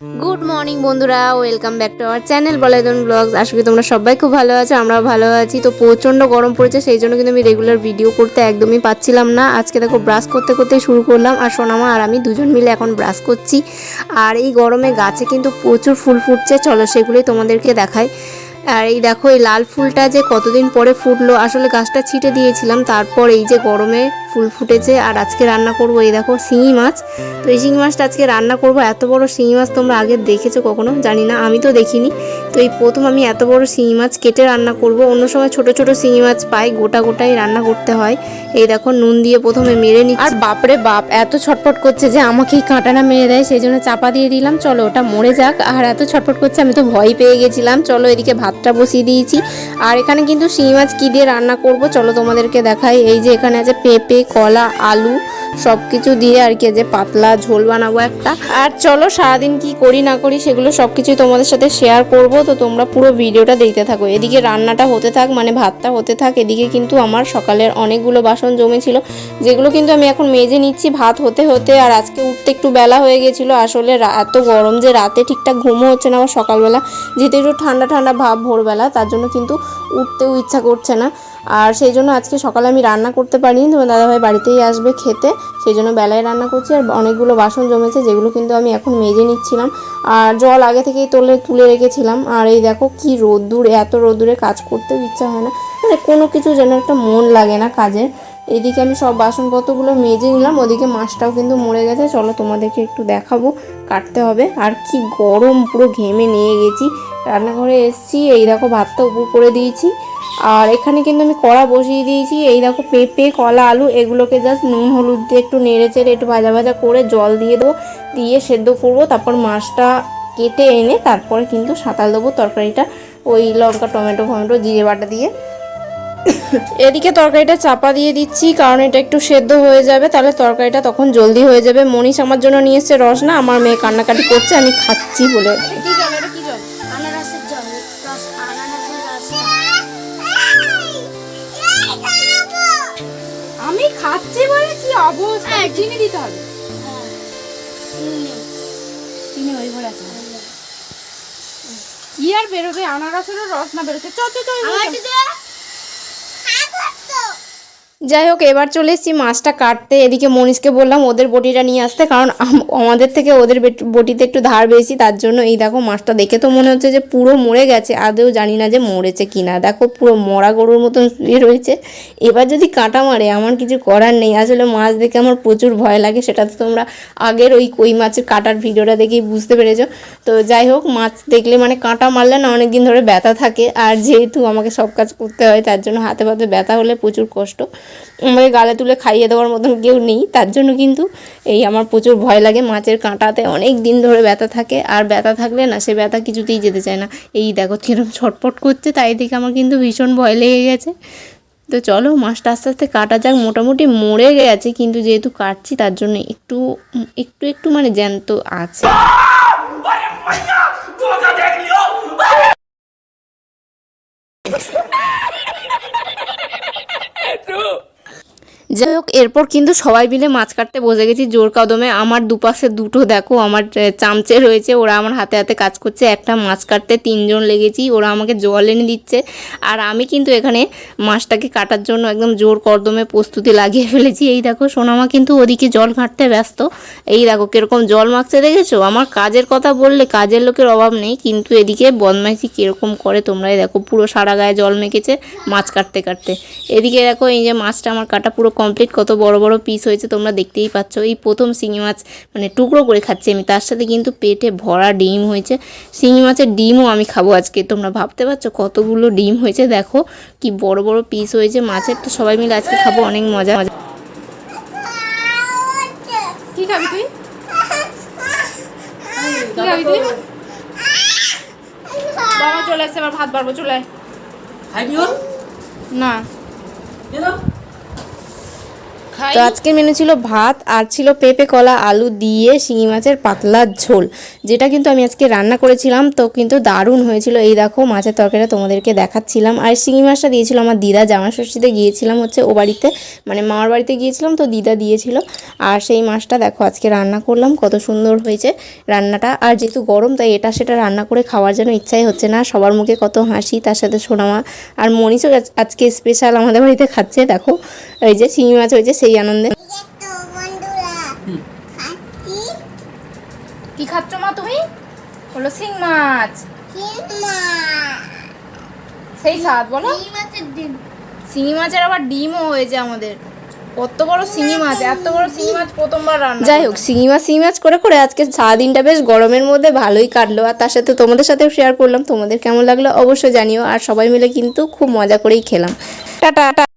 Good morning বন্ধুরা, welcome back to our channel বলাইদন blogs. আশা করি তোমরা সবাই খুব ভালো আছো, আমরাও ভালো আছি। তো প্রচণ্ড গরম পড়েছে, সেই জন্য কিন্তু আমি রেগুলার ভিডিও করতে একদমই পাচ্ছিলাম না। আজকে দেখো ব্রাশ করতে করতে শুরু করলাম, আর সোনামা আর আমি দুজন মিলে এখন ব্রাশ করছি। আর এই গরমে গাছে কিন্তু প্রচুর ফুল ফুটছে, চলো সেগুলোই তোমাদেরকে দেখাই। আর এই দেখো, এই লাল ফুলটা যে কতদিন পরে ফুটলো, আসলে গাছটা ছিটে দিয়েছিলাম, তারপর এই যে গরমে ফুল ফুটেছে। আর আজকে রান্না করব এই দেখো শিঙি মাছ। তো এই শিঙি মাছটা আজকে রান্না করব। এত বড় শিঙি মাছ তোমরা আগে দেখেছো কখনো জানি না, আমি তো দেখিনি। তো এই প্রথম আমি এত বড় শিঙি মাছ কেটে রান্না করব। অন্য সময় ছোট ছোট শিঙি মাছ পাই, গোটা গোটাই রান্না করতে হয়। এই দেখো নুন দিয়ে প্রথমে মেরে নিচ্ছি। আর বাপরে বাপ, এত ছটফট করছে যে আমাকেই কাঁটানা মেরে দেয়, সেই জন্য চাপা দিয়ে দিলাম, চলো ওটা মরে যাক। আর এত ছটফট করছে, আমি তো ভয় পেয়ে গেছিলাম। চলো এদিকে ভাতটা বসিয়ে দিয়েছি। আর এখানে কিন্তু শিঙি মাছ কী দিয়ে রান্না করব চলো তোমাদেরকে দেখাই। এই যে এখানে আছে পেঁপে, কলা, আলু সব কিছু দিয়ে আর কি, যে পাতলা ঝোল বানাবো একটা। আর চলো সারাদিন কি করি না করি সেগুলো সব কিছুই তোমাদের সাথে শেয়ার করব, তো তোমরা পুরো ভিডিওটা দেখতে থাকো। এদিকে রান্নাটা হতে থাক, মানে ভাতটা হতে থাক। এদিকে কিন্তু আমার সকালের অনেকগুলো বাসন জমেছিল, যেগুলো কিন্তু আমি এখন মেজে নিচ্ছি ভাত হতে হতে। আর আজকে উঠতে একটু বেলা হয়ে গেছিলো, আসলে এত গরম যে রাতে ঠিকঠাক ঘুমও হচ্ছে না আমার সকালবেলা, যেহেতু একটু ঠান্ডা ঠান্ডা ভাব ভোরবেলা, তার জন্য কিন্তু উঠতেও ইচ্ছা করছে না। আর সেই জন্য আজকে সকালে আমি রান্না করতে পারিনি, তোমার দাদাভাই বাড়িতেই আসবে খেতে, সেই জন্য বেলায় রান্না করছি। আর অনেকগুলো বাসন জমেছে, যেগুলো কিন্তু আমি এখন মেজে নিচ্ছিলাম। আর জল আগে থেকেই তুলে রেখেছিলাম। আর এই দেখো কি রোদ্দুর, এত রোদ্দুরে কাজ করতেও ইচ্ছা হয় না, মানে কোনো কিছু যেন একটা মন লাগে না কাজের। এদিকে আমি সব বাসনপত্রগুলো মেজে নিলাম, ওদিকে মাছটাও কিন্তু মরে গেছে, চলো তোমাদেরকে একটু দেখাবো। কাটতে হবে। আর কি গরম, পুরো ঘেমে নিয়ে গেছি। রান্নাঘরে এসেছি, এই দেখো ভাতটা উপর করে দিয়েছি। আর এখানে কিন্তু আমি কড়া বসিয়ে দিয়েছি। এই দেখো পেঁপে, কলা, আলু এগুলোকে জাস্ট নুন হলুদ দিয়ে একটু নেড়ে চেড়ে একটু ভাজা ভাজা করে জল দিয়ে দেবো, দিয়ে সেদ্ধ করবো। তারপর মাছটা কেটে এনে তারপরে কিন্তু সাঁতাল দেবো তরকারিটা, ওই লঙ্কা টমেটো ফমেটো জিরে বাটা দিয়ে। এদিকে তরকারিটা চাপা দিয়ে দিচ্ছি, কারণ এটা একটু সেদ্ধ হয়ে যাবে, তাহলে তরকারিটা তখন জলদি হয়ে যাবে। মনীষ আমার জন্য নিয়ে এসছে রসনা, আমার মেয়ে কান্নাকাটি করছে আমি খাচ্ছি বলে। আমি খাচ্ছি বলে কি অবস্থা, চিনি দিতে হবে। চিনি ওই ভরে আছে কি আর বেরোবে, আনারসেরও রস না বেরোচ্ছে। যাই হোক, এবার চলে এসেছি মাছটা কাটতে। এদিকে মনীষকে বললাম ওদের বটিটা নিয়ে আসতে, কারণ আমাদের থেকে ওদের বটিতে একটু ধার বেশি, তার জন্য। এই দেখো মাছটা দেখে তো মনে হচ্ছে যে পুরো মরে গেছে, আদেও জানি না যে মরেছে কিনা। দেখো পুরো মরা গরুর মতন শুয়ে রয়েছে। এবার যদি কাঁটা মারে আমার কিছু করার নেই। আসলে মাছ দেখে আমার প্রচুর ভয় লাগে, সেটা তো তোমরা আগের ওই কই মাছের কাটার ভিডিওটা দেখেই বুঝতে পেরেছো। তো যাই হোক, মাছ দেখলে মানে কাঁটা মারলে না অনেক দিন ধরে ব্যথা থাকে, আর যেহেতু আমাকে সব কাজ করতে হয় তার জন্য হাতে পাতে ব্যথা হলে প্রচুর কষ্ট। আমাকে গালে তুলে খাইয়ে দেওয়ার মতন কেউ নেই, তার জন্য কিন্তু এই আমার প্রচুর ভয় লাগে। মাছের কাঁটাতে অনেক দিন ধরে ব্যথা থাকে, আর ব্যথা থাকলে না সে ব্যথা কিছুতেই যেতে চায় না। এই দেখো কিরকম ছটপট করছে, তাই দেখে আমার কিন্তু ভীষণ ভয় লেগে গেছে। তো চলো মাছটা আস্তে আস্তে কাটা যাক। মোটামুটি মরে গেছে, কিন্তু যেহেতু কাটছি তার জন্য একটু একটু একটু মানে জ্যান্ত আছে। যাই হোক, এরপর কিন্তু সবাই মিলে মাছ কাটতে বসে গেছি জোর কদমে। আমার দুপাশে দুটো দেখো আমার চামচে রয়েছে, ওরা আমার হাতে হাতে কাজ করছে। একটা মাছ কাটতে 3 জন লেগেছি, ওরা আমাকে জল এনে দিচ্ছে। আর আমি কিন্তু এখানে মাছটাকে কাটার জন্য একদম জোর কদমে প্রস্তুতি লাগিয়ে ফেলেছি। এই দেখো সোনামা কিন্তু ওদিকে জল ঘাঁটতে ব্যস্ত। এই দেখো কিরকম জল মাখছে, দেখেছো? আমার কাজের কথা বললে কাজের লোকের অভাব নেই, কিন্তু এদিকে বদমাইশি কীরকম করে তোমরাই দেখো। পুরো সারা গায়ে জল মেখেছে মাছ কাটতে কাটতে। এদিকে দেখো এই যে মাছটা আমার কাটা পুরো কমপ্লিট, কত বড় বড় পিস হয়েছে তোমরা দেখতেই পাচ্ছ। এই প্রথম শিঙি মাছ মানে টুকরো করে খাচ্ছি আমি, তার সাথে কিন্তু পেটে ভরা ডিম হয়েছে। শিঙি মাছের ডিমও আমি খাবো আজকে। তোমরা ভাবতে পারছো কতগুলো ডিম হয়েছে, দেখো কি বড় বড় পিস হয়েছে মাছের। তো সবাই মিলে আজকে খাবো, অনেক মজা মজা। কি খাবি তুই? কি খাবি তুই? বাবা চলে আসছে, আবার ভাত বাড়বো, চলে আয়। না তো আজকের মেনু ছিল ভাত আর ছিল পেঁপে কলা আলু দিয়ে শিঙি মাছের পাতলা ঝোল, যেটা কিন্তু আমি আজকে রান্না করেছিলাম। তো কিন্তু দারুণ হয়েছিল। এই দেখো মাছের তরকারিটা তোমাদেরকে দেখাচ্ছিলাম। আর শিঙি মাছটা দিয়েছিল আমার দিদা, জামাষষ্ঠীতে গিয়েছিলাম হচ্ছে ও বাড়িতে, মানে মামার বাড়িতে গিয়েছিলাম, তো দিদা দিয়েছিল। আর সেই মাছটা দেখো আজকে রান্না করলাম, কত সুন্দর হয়েছে রান্নাটা। আর যেহেতু গরম তাই এটা সেটা রান্না করে খাওয়ার জন্য ইচ্ছাই হচ্ছে না। সবার মুখে কত হাসি, তার সাথে সোনামা আর মনীষও আজকে স্পেশাল আমাদের বাড়িতে খাচ্ছে। দেখো এই যে শিঙি মাছ হয়েছে সেই আনন্দে। কি খাচ্ছ মা তুমি? বলো শিং মাছ। সেই স্বাদ বলো। শিঙি মাছের আবার ডিমও হয়েছে আমাদের। কত বড় শিঙি মাছ, এত বড় শিঙি মাছ প্রথমবার রান্না। যাই হোক, শিঙি মাছ করে করে আজকে সারাদিনটা বেশ গরমের মধ্যে ভালোই কাটলো। আর তার সাথে তোমাদের সাথেও শেয়ার করলাম। তোমাদের কেমন লাগলো অবশ্যই জানিও। আর সবাই মিলে কিন্তু খুব মজা করেই খেলাম। টাটা।